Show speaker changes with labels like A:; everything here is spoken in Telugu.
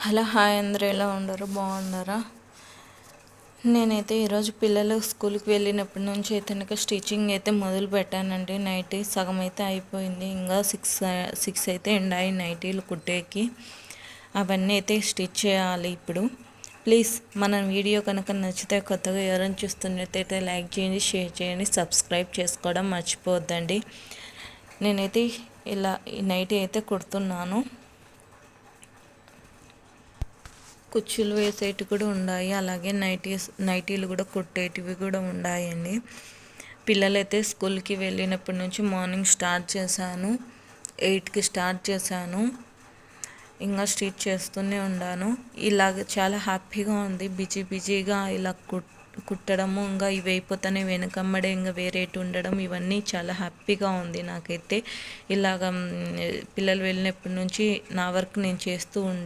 A: హలో హాయ్ అందరూ ఎలా ఉండరు బాగున్నారా? నేనైతే ఈరోజు పిల్లలు స్కూల్కి వెళ్ళినప్పటి నుంచి అయితే స్టిచ్చింగ్ అయితే మొదలు పెట్టానండి. నైటీ సగం అయితే అయిపోయింది, ఇంకా సిక్స్ అయితే ఎండాయి నైటీలు కుట్టేకి. అవన్నీ అయితే స్టిచ్ చేయాలి ఇప్పుడు. ప్లీజ్ మన వీడియో కనుక నచ్చితే కొత్తగా ఎవరైనా చూస్తున్నట్టయితే లైక్ చేయండి, షేర్ చేయండి, సబ్స్క్రైబ్ చేసుకోవడం మర్చిపోవద్దండి. నేనైతే ఇలా ఈ నైటీ అయితే కుడుతున్నాను. కుచ్చులు వేసేటివి కూడా ఉన్నాయి, అలాగే నైటీలు కూడా కుట్టేటివి కూడా ఉన్నాయండి. పిల్లలైతే స్కూల్కి వెళ్ళినప్పటి నుంచి మార్నింగ్ స్టార్ట్ చేశాను, 8కి స్టార్ట్ చేశాను. ఇంకా స్టిచ్ చేస్తూనే ఉన్నాను. ఇలాగ చాలా హ్యాపీగా ఉంది, బిజీగా ఇలా కుట్టడము. ఇంకా ఇవి అయిపోతానే వెనకమ్మడే ఇంకా వేరేటి ఉండడం, ఇవన్నీ చాలా హ్యాపీగా ఉంది నాకైతే. ఇలాగ పిల్లలు వెళ్ళినప్పటి నుంచి నా వర్క్ నేను చేస్తూ